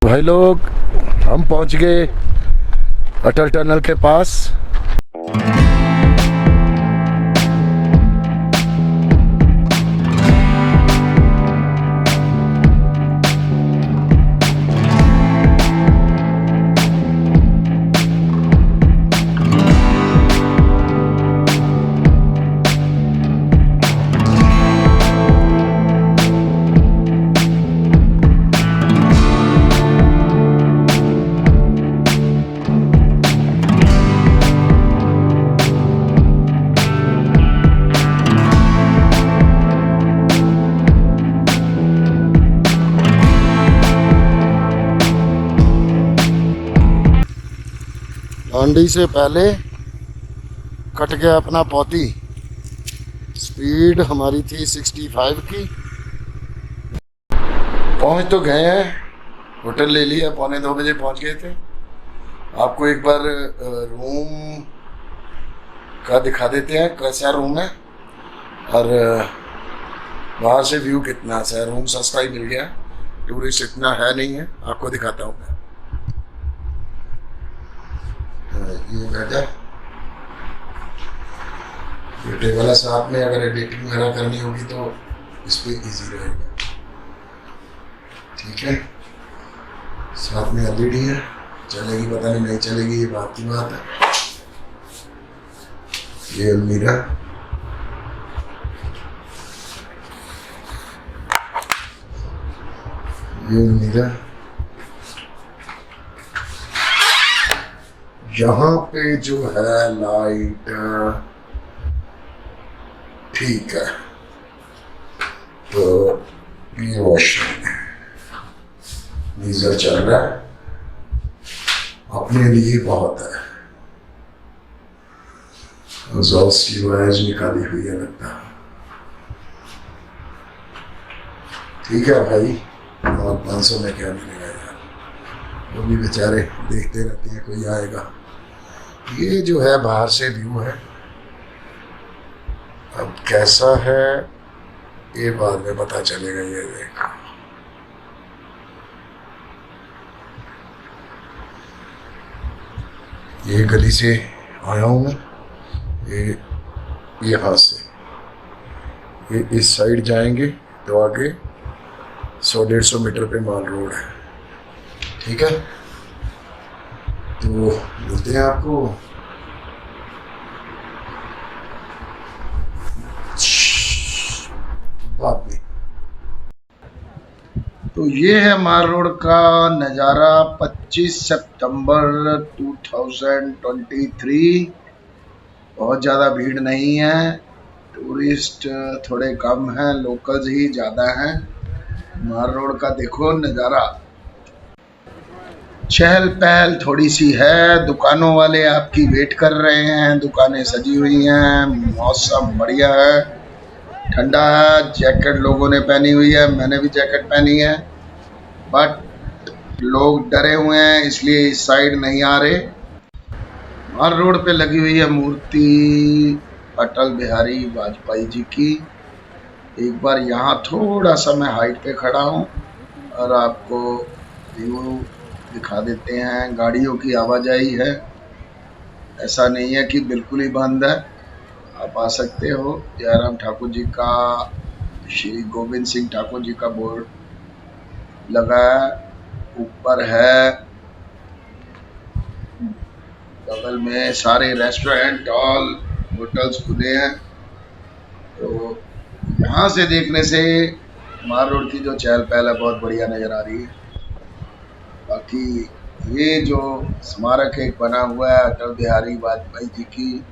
भाई लोग, हम पहुंच गए अटल टनल के पास। लौंडी से पहले कट गया अपना पौती। स्पीड हमारी थी 65 की। पहुंच तो गए हैं, होटल ले लिया, 1:45 पहुंच गए थे। आपको एक बार रूम का दिखा देते हैं कैसा रूम है और बाहर से व्यू कितना अच्छा है। रूम सस्ता ही मिल गया, टूरिस्ट इतना है नहीं है। आपको दिखाता हूँ मैं। ये बेड है, ये टेबल है साथ में। अगर एडिटिंग वगैरह करनी होगी तो इस पे इजी रहेगा। ठीक है, साथ में एलईडी है। चलेगी पता नहीं चलेगी, ये बात की बात है। ये अलमीरा, ये अलमीरा। यहाँ पे जो है लाइट ठीक है। तो ये वॉशरूम है, गीजर चल रहा है, अपने लिए बहुत है। एग्जॉस्ट की वायर्स निकाली हुई है लगता। ठीक है भाई, और 500 में क्या मिलेगा यार। वो भी बेचारे देखते रहते हैं कोई आएगा। ये जो है बाहर से व्यू है। अब कैसा है ये बाद में पता चलेगा। ये देखो, ये गली से आया हूँ मैं। ये यहाँ से ये इस साइड जाएंगे तो आगे 100-150 मीटर पे माल रोड है। ठीक है, तो मिलते हैं आपको बाद में। तो ये है माल रोड का नज़ारा 25 सितंबर 2023। बहुत ज़्यादा भीड़ नहीं है, टूरिस्ट थोड़े कम हैं, लोकल्स ही ज़्यादा हैं। माल रोड का देखो नज़ारा, चहल पहल थोड़ी सी है। दुकानों वाले आपकी वेट कर रहे हैं, दुकानें सजी हुई हैं, मौसम बढ़िया है, ठंडा है। जैकेट लोगों ने पहनी हुई है, मैंने भी जैकेट पहनी है, बट लोग डरे हुए हैं इसलिए इस साइड नहीं आ रहे। माल रोड पे लगी हुई है मूर्ति अटल बिहारी वाजपेयी जी की। एक बार यहाँ थोड़ा सा मैं हाइट पे खड़ा हूँ और आपको व्यू दिखा देते हैं। गाड़ियों की आवाजाही है, ऐसा नहीं है कि बिल्कुल ही बंद है, आप आ सकते हो। जयराम ठाकुर जी का, श्री गोविंद सिंह ठाकुर जी का बोर्ड लगा है। ऊपर है, बगल में सारे रेस्टोरेंट ऑल होटल्स खुले हैं। तो यहाँ से देखने से माल रोड की जो चहल पहल है बहुत बढ़िया नज़र आ रही है। बाकी ये जो स्मारक एक बना हुआ है अटल बिहारी वाजपेयी जी की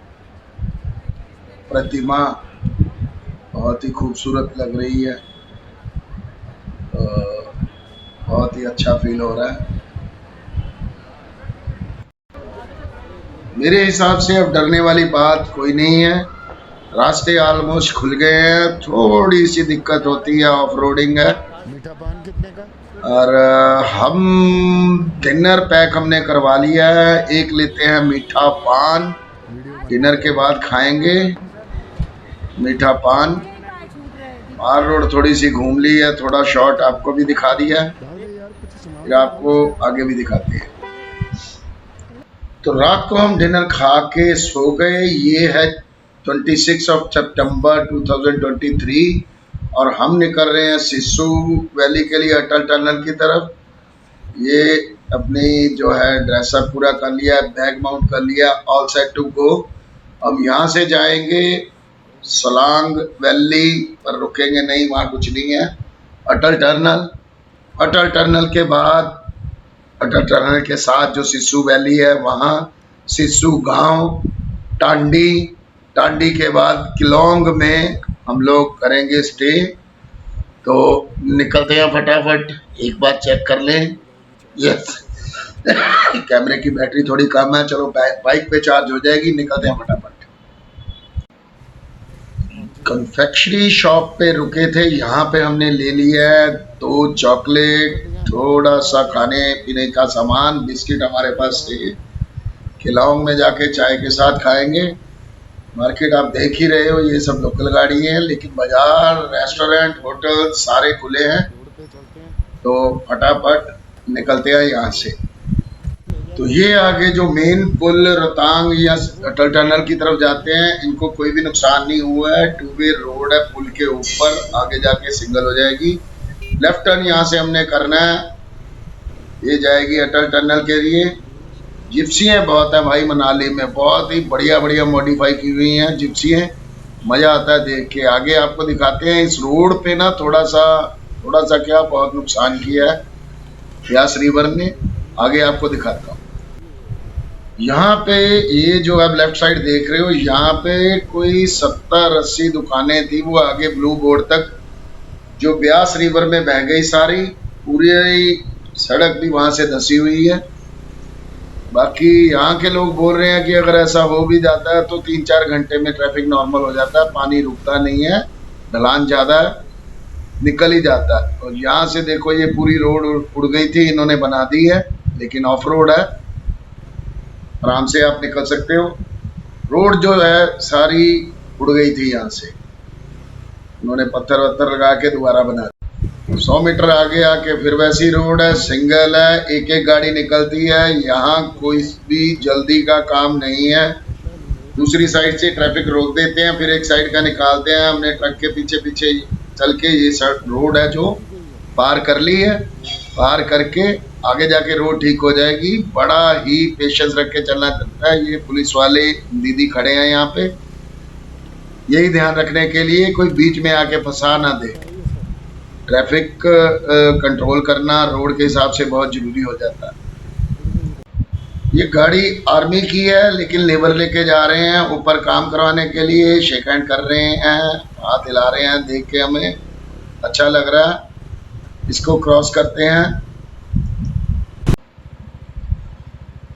प्रतिमा, बहुत ही खूबसूरत लग रही है। बहुत ही अच्छा फील हो रहा है। मेरे हिसाब से अब डरने वाली बात कोई नहीं है। रास्ते ऑलमोस्ट खुल गए हैं, थोड़ी सी दिक्कत होती है, ऑफ रोडिंग है। मीठा पान कितने का? और हम डिनर पैक हमने करवा लिया है। एक लेते हैं मीठा पान, डिनर के बाद खाएंगे। मीठा पान। आर रोड थोड़ी सी घूम ली है, थोड़ा शॉर्ट आपको भी दिखा दिया है, फिर आपको आगे भी दिखाते हैं। तो रात को हम डिनर खा के सो गए। ये है 26 सितंबर 2023 और हम निकल रहे हैं सिस्सू वैली के लिए, अटल टनल की तरफ। ये अपनी जो है ड्रेसअप पूरा कर लिया, बैग माउंट कर लिया, ऑल सेट टू गो। हम यहाँ से जाएंगे सलांग वैली पर, रुकेंगे नहीं, वहाँ कुछ नहीं है। अटल टनल, अटल टनल के बाद अटल टनल के साथ जो सिस्सू वैली है वहाँ, सिस्सू गांव, टांडी, टांडी के बाद किलोंग में हम लोग करेंगे स्टे। तो निकलते हैं फटाफट, एक बार चेक कर लें। यस कैमरे की बैटरी थोड़ी कम है, चलो बाइक पे चार्ज हो जाएगी, निकलते हैं फटाफट। कन्फेक्शनरी शॉप पे रुके थे, यहाँ पे हमने ले लिया है 2 चॉकलेट, थोड़ा सा खाने पीने का सामान, बिस्किट हमारे पास थे। खिलाऊंग में जाके चाय के साथ खाएंगे। मार्केट आप देख ही रहे हो, ये सब लोकल गाड़ी है, लेकिन बाजार, रेस्टोरेंट, होटल सारे खुले हैं। तो फटाफट निकलते हैं यहाँ से। तो ये आगे जो मेन पुल रोहतांग या अटल टनल की तरफ जाते हैं, इनको कोई भी नुकसान नहीं हुआ है। 2 वे रोड है पुल के ऊपर, आगे जाके सिंगल हो जाएगी। लेफ्ट टर्न यहाँ से हमने करना है, ये जाएगी अटल टनल के लिए। जिप्सियाँ बहुत है भाई मनाली में, बहुत ही बढ़िया बढ़िया मॉडिफाई की हुई हैं जिप्सियाँ, मज़ा आता है देख के। आगे आपको दिखाते हैं। इस रोड पे ना थोड़ा सा क्या बहुत नुकसान किया है ब्यास रिवर ने, आगे आपको दिखाता हूँ। यहाँ पे ये जो आप लेफ्ट साइड देख रहे हो, यहाँ पे कोई 70-80 दुकानें थी, वो आगे ब्लू बोर्ड तक जो ब्यास रिवर में बह गई सारी, पूरी सड़क भी वहाँ से धसी हुई है। बाकी यहाँ के लोग बोल रहे हैं कि अगर ऐसा हो भी जाता है तो 3-4 घंटे में ट्रैफिक नॉर्मल हो जाता है, पानी रुकता नहीं है, ढलान ज़्यादा है, निकल ही जाता है। और यहाँ से देखो ये पूरी रोड उड़ गई थी, इन्होंने बना दी है, लेकिन ऑफ रोड है, आराम से आप निकल सकते हो। रोड जो है सारी उड़ गई थी, यहाँ से उन्होंने पत्थर वत्थर लगा के दोबारा बना दी। 100 मीटर आगे आके फिर वैसी रोड है, सिंगल है, एक एक गाड़ी निकलती है, यहाँ कोई भी जल्दी का काम नहीं है। दूसरी साइड से ट्रैफिक रोक देते हैं, फिर एक साइड का निकालते हैं। हमने ट्रक के पीछे पीछे चल के ये रोड है जो पार कर ली है, पार करके आगे जाके रोड ठीक हो जाएगी। बड़ा ही पेशेंस रख के चलना पड़ता है। ये पुलिस वाले दीदी खड़े हैं यहाँ पे, यही ध्यान रखने के लिए कोई बीच में आके फंसा ना दे। ट्रैफिक कंट्रोल करना रोड के हिसाब से बहुत जरूरी हो जाता है। ये गाड़ी आर्मी की है, लेकिन लेबर लेके जा रहे हैं ऊपर काम करवाने के लिए, शेक हैंड कर रहे हैं, हाथ हिला रहे हैं, देख के हमें अच्छा लग रहा है। इसको क्रॉस करते हैं।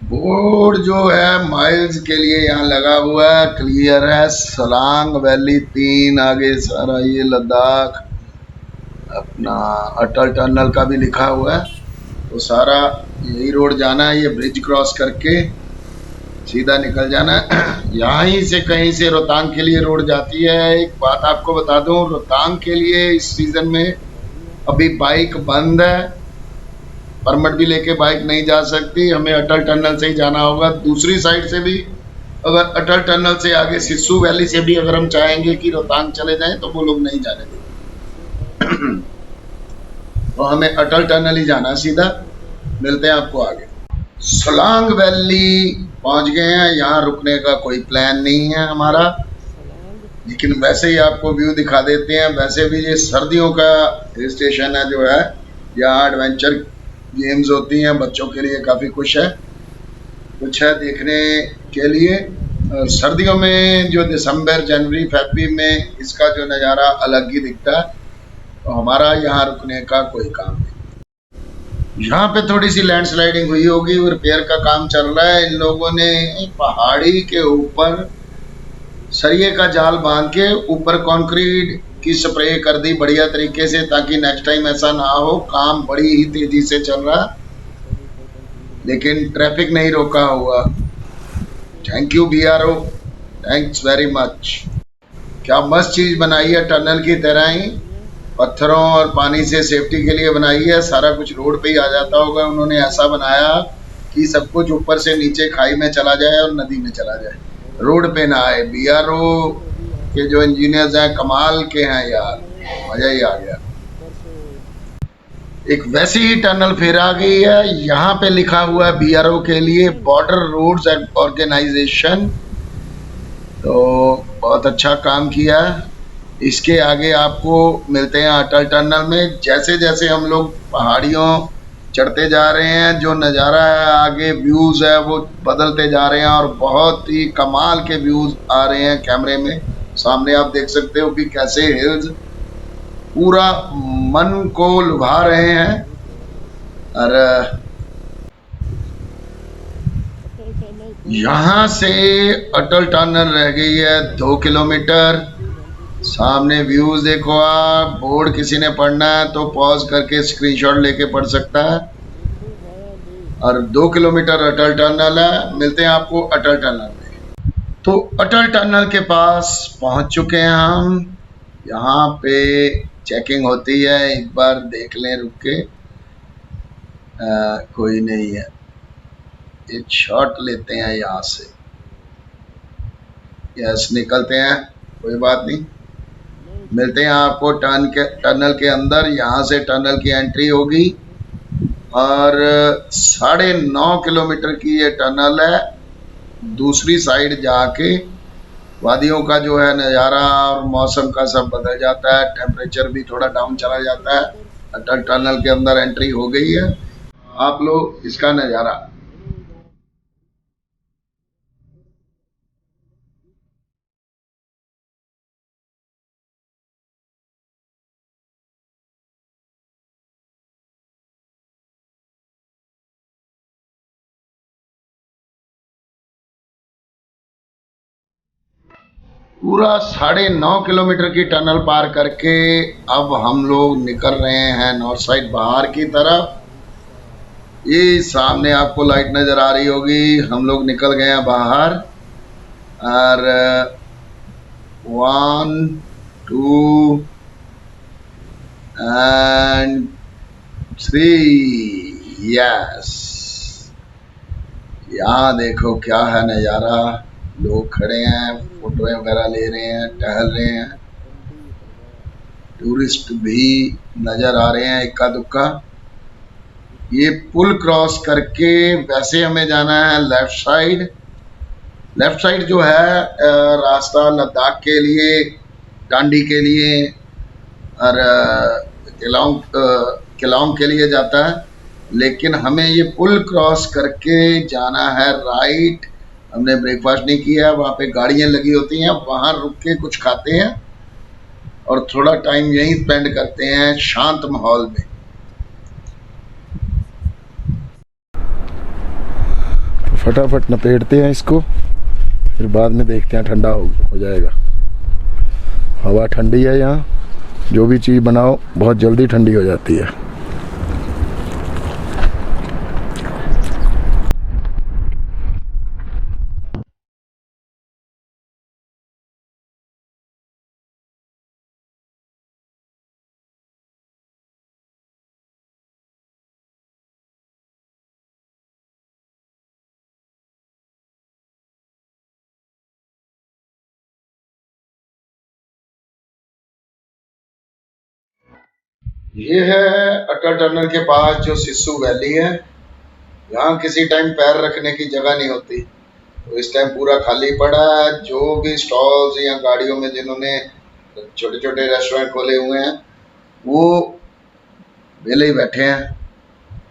बोर्ड जो है माइल्स के लिए यहाँ लगा हुआ है, क्लियर है। सलांग वैली 3, आगे सारा ये लद्दाख, अपना अटल टनल का भी लिखा हुआ है। तो सारा यही रोड जाना है, ये ब्रिज क्रॉस करके सीधा निकल जाना है। यहाँ ही से कहीं से रोहतांग के लिए रोड जाती है। एक बात आपको बता दूं, रोहतांग के लिए इस सीजन में अभी बाइक बंद है, परमिट भी लेके बाइक नहीं जा सकती, हमें अटल टनल से ही जाना होगा। दूसरी साइड से भी अगर अटल टनल से आगे सिस्सू वैली से भी अगर हम चाहेंगे कि रोहतांग चले जाएं तो वो लोग नहीं जाने देंगे। तो हमें अटल टनल ही जाना सीधा। मिलते हैं आपको आगे। सलांग वैली पहुंच गए हैं, यहाँ रुकने का कोई प्लान नहीं है हमारा, लेकिन वैसे ही आपको व्यू दिखा देते हैं। वैसे भी ये सर्दियों का हिल स्टेशन है जो है, यहाँ एडवेंचर गेम्स होती हैं, बच्चों के लिए काफ़ी कुछ है देखने के लिए। सर्दियों में जो दिसंबर, जनवरी, फरवरी में इसका जो नज़ारा अलग ही दिखता है। तो हमारा यहाँ रुकने का कोई काम नहीं। यहाँ पे थोड़ी सी लैंडस्लाइडिंग हुई होगी, रिपेयर का काम चल रहा है। इन लोगों ने पहाड़ी के ऊपर सरिये का जाल बांध के ऊपर कंक्रीट की स्प्रे कर दी बढ़िया तरीके से, ताकि नेक्स्ट टाइम ऐसा ना हो। काम बड़ी ही तेजी से चल रहा, लेकिन ट्रैफिक नहीं रोका हुआ। Thank you BRO, thanks very much. क्या मस्त चीज बनाई है, टनल की तरह ही पत्थरों और पानी से सेफ्टी के लिए बनाई है। सारा कुछ रोड पे ही आ जाता होगा, उन्होंने ऐसा बनाया कि सब कुछ ऊपर से नीचे खाई में चला जाए और नदी में चला जाए, रोड पे ना आए। बीआरओ के जो इंजीनियर्स हैं कमाल के हैं यार, मजा ही आ गया। एक वैसी ही टनल फिर आ गई है, यहाँ पे लिखा हुआ है बीआरओ के लिए बॉर्डर रोड्स एंड ऑर्गेनाइजेशन, तो बहुत अच्छा काम किया है। इसके आगे आपको मिलते हैं अटल टनल में। जैसे जैसे हम लोग पहाड़ियों चढ़ते जा रहे हैं, जो नज़ारा है आगे व्यूज़ है वो बदलते जा रहे हैं और बहुत ही कमाल के व्यूज़ आ रहे हैं कैमरे में। सामने आप देख सकते हो कि कैसे हिल्स पूरा मन को लुभा रहे हैं। और यहाँ से अटल टनल रह गई है 2 किलोमीटर। सामने व्यूज देखो आप, बोर्ड किसी ने पढ़ना है तो पॉज करके स्क्रीनशॉट लेके पढ़ सकता है। और 2 किलोमीटर अटल टनल है। मिलते हैं आपको अटल टनल में। तो अटल टनल के पास पहुंच चुके हैं हम। यहाँ पे चेकिंग होती है, एक बार देख लें रुक के। कोई नहीं है, एक शॉट लेते हैं यहाँ से। यस, निकलते हैं, कोई बात नहीं। मिलते हैं आपको टनल के अंदर। यहाँ से टनल की एंट्री होगी और 9.5 किलोमीटर की ये टनल है। दूसरी साइड जाके वादियों का जो है नज़ारा और मौसम का सब बदल जाता है, टेम्परेचर भी थोड़ा डाउन चला जाता है। अटल टनल के अंदर एंट्री हो गई है, आप लोग इसका नज़ारा। पूरा 9.5 किलोमीटर की टनल पार करके अब हम लोग निकल रहे हैं नॉर्थ साइड बाहर की तरफ। ये सामने आपको लाइट नज़र आ रही होगी, हम लोग निकल गए हैं बाहर। और 1 2 एंड 3, यस। यहाँ देखो क्या है नज़ारा, लोग खड़े हैं, फोटो वगैरह ले रहे हैं, टहल रहे हैं। टूरिस्ट भी नज़र आ रहे हैं इक्का दुक्का। ये पुल क्रॉस करके वैसे हमें जाना है लेफ्ट साइड। लेफ्ट साइड जो है रास्ता लद्दाख के लिए, डांडी के लिए और केलांग के लिए जाता है। लेकिन हमें ये पुल क्रॉस करके जाना है राइट। हमने ब्रेकफास्ट नहीं किया, वहाँ पे गाड़ियाँ लगी होती हैं, वहाँ रुक के कुछ खाते हैं और थोड़ा टाइम यहीं स्पेंड करते हैं शांत माहौल में। तो फटाफट लपेटते हैं इसको, फिर बाद में देखते हैं, ठंडा हो जाएगा। हवा ठंडी है यहाँ, जो भी चीज़ बनाओ बहुत जल्दी ठंडी हो जाती है। ये है अटल टनल के पास जो सिस्सू वैली है। यहाँ किसी टाइम पैर रखने की जगह नहीं होती, तो इस टाइम पूरा खाली पड़ा है। जो भी स्टॉल्स या गाड़ियों में जिन्होंने छोटे छोटे रेस्टोरेंट खोले हुए हैं वो वेले ही बैठे हैं।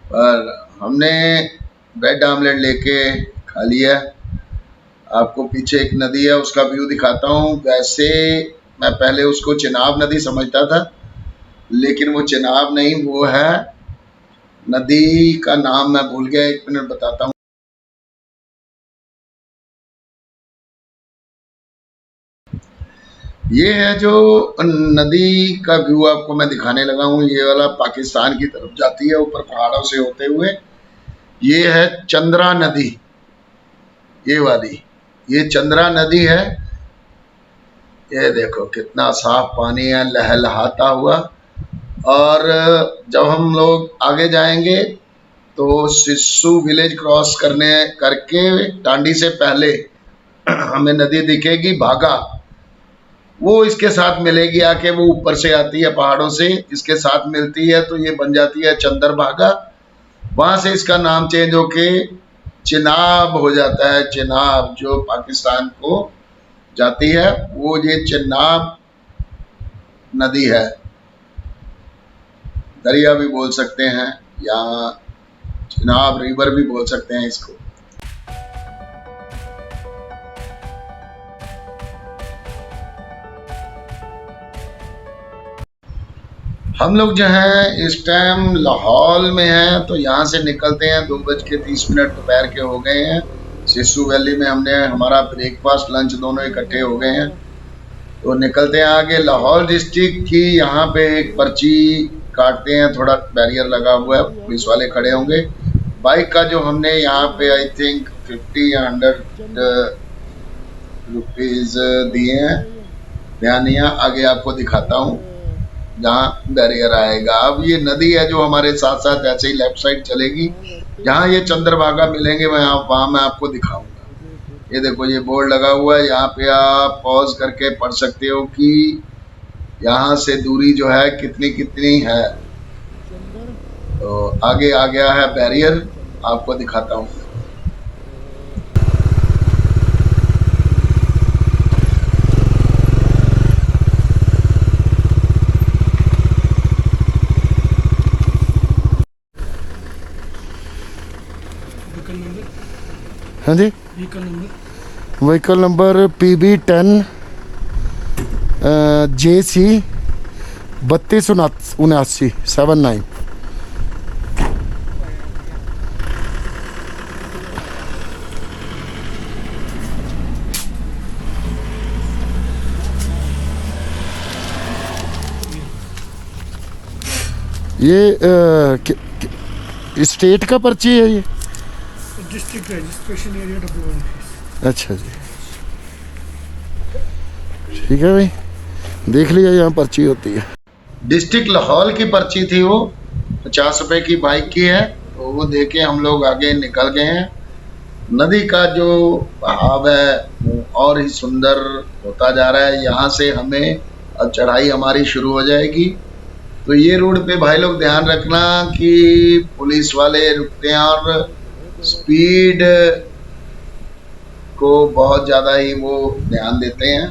पर हमने ब्रेड आमलेट लेके खा लिया। आपको पीछे एक नदी है, उसका व्यू दिखाता हूँ। वैसे मैं पहले उसको चिनाब नदी समझता था, लेकिन वो चिनाब नहीं, वो है, नदी का नाम मैं भूल गया, 1 मिनट बताता हूँ। ये है जो नदी का व्यू आपको मैं दिखाने लगा हूँ, ये वाला पाकिस्तान की तरफ जाती है ऊपर पहाड़ों से होते हुए। ये है चंद्रा नदी, ये वाली, ये चंद्रा नदी है। ये देखो कितना साफ पानी है लहलहाता हुआ। और जब हम लोग आगे जाएंगे तो सिस्सू विलेज क्रॉस करने करके टांडी से पहले हमें नदी दिखेगी भागा, वो इसके साथ मिलेगी आके, वो ऊपर से आती है पहाड़ों से, इसके साथ मिलती है तो ये बन जाती है चंद्रभागा। वहां से इसका नाम चेंज होके चिनाब हो जाता है। चिनाब जो पाकिस्तान को जाती है, वो ये चिनाब नदी है, दरिया भी बोल सकते हैं या चिनाब रिवर भी बोल सकते हैं इसको। हम लोग जो है इस टाइम लाहौल में हैं, तो यहाँ से निकलते हैं 2:30 दोपहर के हो गए हैं। सिस्सू वैली में हमने हमारा ब्रेकफास्ट लंच दोनों इकट्ठे हो गए हैं, तो निकलते हैं आगे। लाहौल डिस्ट्रिक्ट की यहाँ पे एक पर्ची काटते हैं, थोड़ा बैरियर लगा हुआ है, पुलिस वाले खड़े होंगे। बाइक का जो हमने यहाँ पे आई थिंक 50 या 100 रुपीज़ दिए हैं, ध्यान नहीं है, आगे आपको दिखाता हूँ जहाँ बैरियर आएगा। अब ये नदी है जो हमारे साथ साथ ऐसे ही लेफ्ट साइड चलेगी, जहाँ ये चंद्रभागा मिलेंगे वहाँ मैं आपको दिखाऊंगा। ये देखो ये बोर्ड लगा हुआ है, यहाँ पे आप पॉज करके पढ़ सकते हो कि यहाँ से दूरी जो है कितनी कितनी है। तो आगे आ गया है बैरियर, आपको दिखाता हूँ। हाँ जी, व्हीकल नंबर PB10 JC 3279। ये स्टेट का पर्ची है ये? District registration area W1। अच्छा जी, ठीक है भाई, देख लिया यहाँ पर्ची होती है। डिस्ट्रिक्ट लाहौल की पर्ची थी, वो 50 रुपए की बाइक की है, तो वो देके हम लोग आगे निकल गए हैं। नदी का जो बहाव है वो और ही सुंदर होता जा रहा है। यहाँ से हमें अब चढ़ाई हमारी शुरू हो जाएगी। तो ये रोड पे भाई लोग ध्यान रखना कि पुलिस वाले रुकते हैं और स्पीड को बहुत ज़्यादा ही वो ध्यान देते हैं,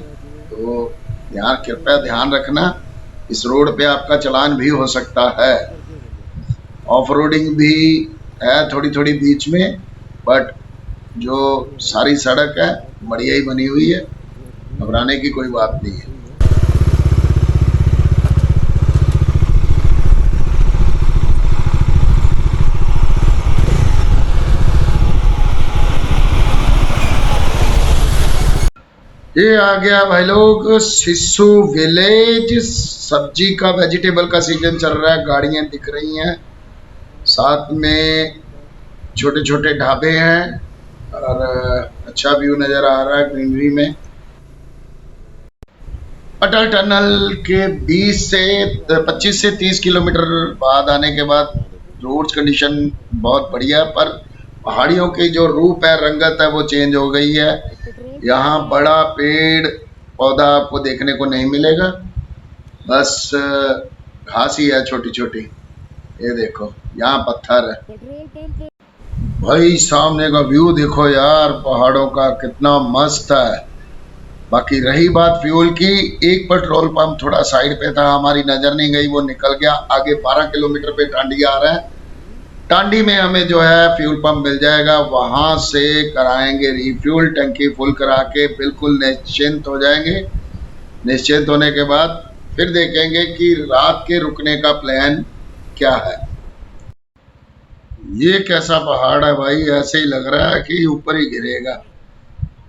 तो यहाँ कृपया ध्यान रखना। इस रोड पे आपका चालान भी हो सकता है। ऑफ रोडिंग भी है थोड़ी थोड़ी बीच में, बट जो सारी सड़क है बढ़िया ही बनी हुई है, घबराने की कोई बात नहीं है। ये आ गया भाई लोग सिस्सू विलेज। सब्जी का, वेजिटेबल का सीजन चल रहा है, गाड़ियां दिख रही हैं, साथ में छोटे छोटे ढाबे हैं और अच्छा व्यू नज़र आ रहा है ग्रीनरी में। अटल टनल के 25 से 30 किलोमीटर बाद आने के बाद रोड कंडीशन बहुत बढ़िया, पर पहाड़ियों की जो रूप है, रंगत है, वो चेंज हो गई है। यहाँ बड़ा पेड़ पौधा आपको देखने को नहीं मिलेगा, बस घास ही है छोटी छोटी। ये देखो यहाँ पत्थर है। भाई सामने का व्यू देखो यार, पहाड़ों का कितना मस्त है। बाकी रही बात फ्यूल की, एक पेट्रोल पंप थोड़ा साइड पे था, हमारी नजर नहीं गई, वो निकल गया। आगे 12 किलोमीटर पे टांडी आ रहा है, टांडी में हमें जो है फ्यूल पंप मिल जाएगा, वहां से कराएंगे रिफ्यूल, टंकी फुल करा के बिल्कुल निश्चिंत हो जाएंगे। निश्चिंत होने के बाद फिर देखेंगे कि रात के रुकने का प्लान क्या है। ये कैसा पहाड़ है भाई, ऐसे ही लग रहा है कि ऊपर ही गिरेगा,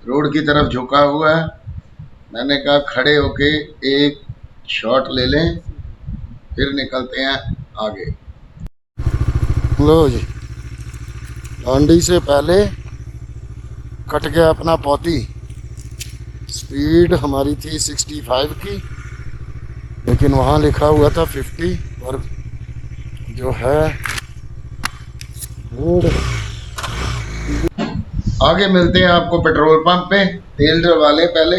रोड की तरफ झुका हुआ है। मैंने कहा खड़े होके एक शॉट ले लें, फिर निकलते हैं आगे। लो जी, टांडी से पहले कट गया अपना पौती। स्पीड हमारी थी 65 की, लेकिन वहाँ लिखा हुआ था 50, और जो है रोड। आगे मिलते हैं आपको पेट्रोल पंप पे, तेल डलवा लें पहले,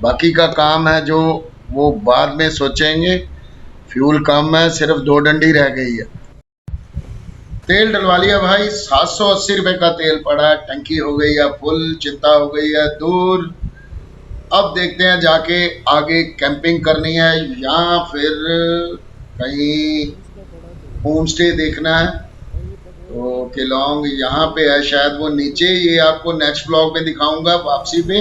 बाकी का काम है जो वो बाद में सोचेंगे। फ्यूल कम है, सिर्फ 2 डंडी रह गई है। तेल डलवा लिया भाई, 780 रुपए का तेल पड़ा है, टंकी हो गई है फुल, चिंता हो गई है दूर। अब देखते हैं जाके आगे कैंपिंग करनी है या फिर कहीं होम स्टे देखना है। तो केलोंग यहाँ पे है शायद, वो नीचे, ये आपको नेक्स्ट ब्लॉग में दिखाऊंगा वापसी पे,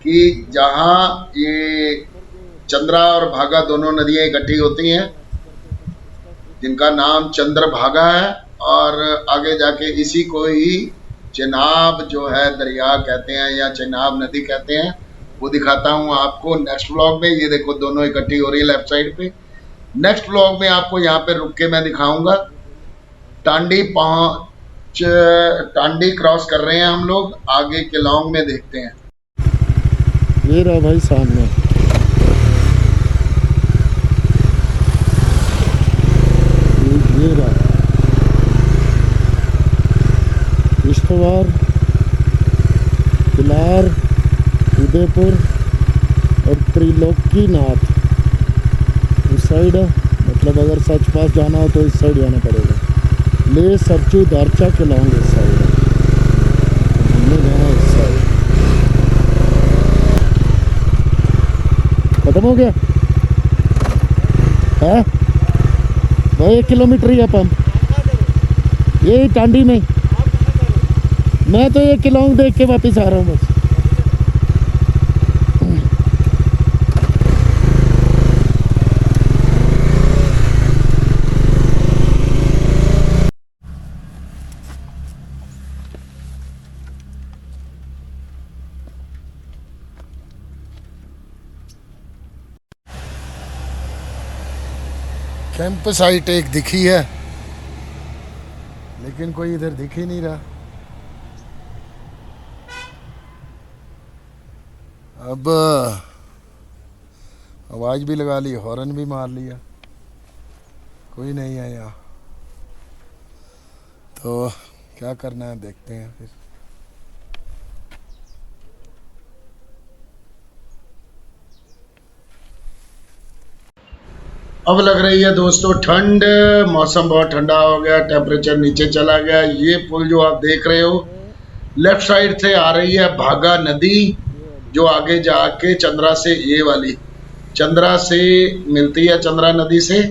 कि जहाँ ये चंद्रा और भागा दोनों नदियाँ इकट्ठी होती हैं, जिनका नाम चंद्रभागा है, और आगे जाके इसी को ही चेनाब जो है दरिया कहते हैं या चेनाब नदी कहते हैं, वो दिखाता हूँ आपको नेक्स्ट ब्लॉग में। ये देखो दोनों इकट्ठी हो रही है लेफ्ट साइड पे। नेक्स्ट ब्लॉग में आपको यहाँ पे रुक के मैं दिखाऊंगा। टांडी क्रॉस कर रहे हैं हम लोग, आगे केलोंग में देखते हैं। ये रहा भाई सामने, ये रहा किश्तवाड़, किलार, उदयपुर और त्रिलोकीनाथ। इस साइड है, मतलब अगर सच पास जाना हो तो इस साइड जाना पड़ेगा। ले सरचू दारचा केलोंग इस साइड है, हमने जाना इस साइड। खत्म हो गया है भाई, 1 किलोमीटर ही है पंप, यही टांडी में। मैं तो ये केलोंग देख के वापस आ रहा हूँ बस। कैंप साइट एक दिखी है, लेकिन कोई इधर दिख ही नहीं रहा। अब आवाज़ भी लगा ली, हॉर्न भी मार लिया, कोई नहीं है यहाँ। तो क्या करना है देखते हैं फिर। अब लग रही है दोस्तों ठंड, मौसम बहुत ठंडा हो गया, टेम्परेचर नीचे चला गया। ये पुल जो आप देख रहे हो लेफ्ट साइड से आ रही है भागा नदी, जो आगे जाके चंद्रा से, ये वाली चंद्रा से मिलती है चंद्रा नदी से,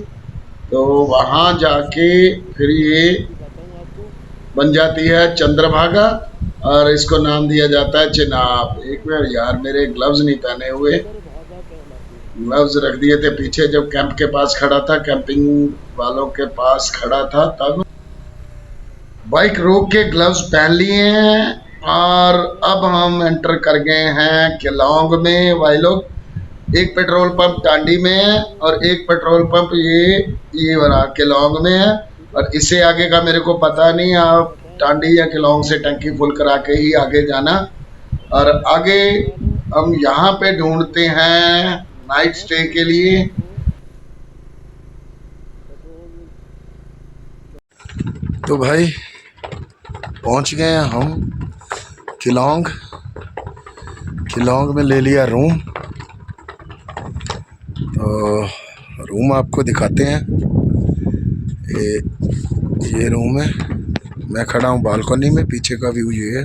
तो वहाँ जाके फिर ये बन जाती है चंद्रभागा, और इसको नाम दिया जाता है चेनाब। एक मिनट यार, मेरे ग्लव्स नहीं पहने हुए, ग्लव्स रख दिए थे पीछे जब कैंप के पास खड़ा था, कैंपिंग वालों के पास खड़ा था तब। बाइक रोक के ग्लव्स पहन लिए हैं, और अब हम एंटर कर गए हैं केलोंग में। भाई लोग, एक पेट्रोल पंप टांडी में है और एक पेट्रोल पंप ये वाला केलोंग में है, और इससे आगे का मेरे को पता नहीं। आप टांडी या केलोंग से टंकी फुल करा के ही आगे जाना। और आगे हम यहाँ पे ढूंढते हैं नाइट स्टे के लिए। तो भाई पहुंच गए हैं हम केलोंग। केलोंग में ले लिया रूम, तो रूम आपको दिखाते हैं। ये रूम है, मैं खड़ा हूँ बालकनी में, पीछे का व्यू ये है।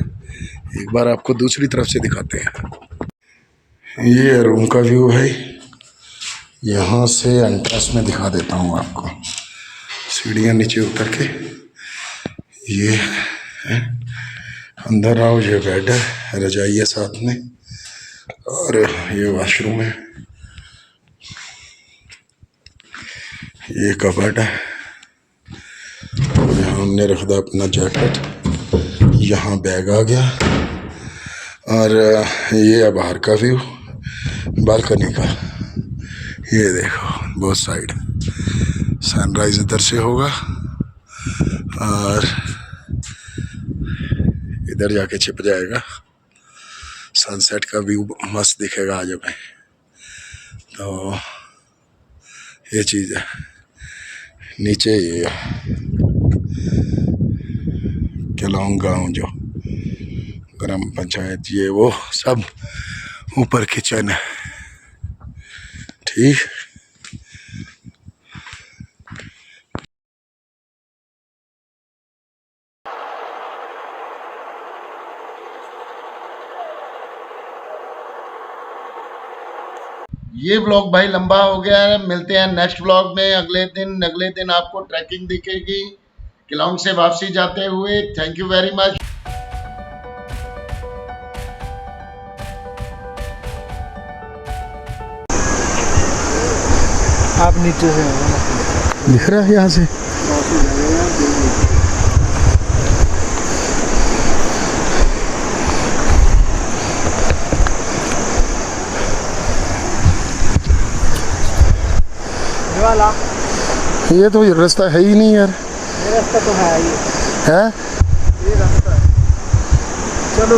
एक बार आपको दूसरी तरफ से दिखाते हैं। ये रूम का व्यू है, यहाँ से एंट्रेंस में दिखा देता हूँ आपको। सीढ़ियाँ नीचे उतर के ये है, अंदर आओ। ये बेड है, रजाई है साथ में, और ये वॉशरूम है, ये कबर्ड है। यहाँ हमने रख दिया अपना जैकेट, यहाँ बैग आ गया। और ये है बाहर का व्यू बालकनी का। ये देखो बोथ साइड, सनराइज इधर से होगा और इधर जाके छिप जाएगा सनसेट का व्यू मस्त दिखेगा आज हमें। तो ये चीज़ है। नीचे ये केलांग गाँव जो ग्राम पंचायत, ये वो सब ऊपर किचन है। ठीक, ये ब्लॉग भाई लंबा हो गया है, मिलते हैं नेक्स्ट ब्लॉग में अगले दिन आपको ट्रैकिंग दिखेगी केलांग से वापसी जाते हुए। Thank you very much. आप नीचे से दिख रहा है यहाँ से। वाला ये तो रास्ता है ही नहीं यार। ये रास्ता तो है ही है ये रास्ता है। चलो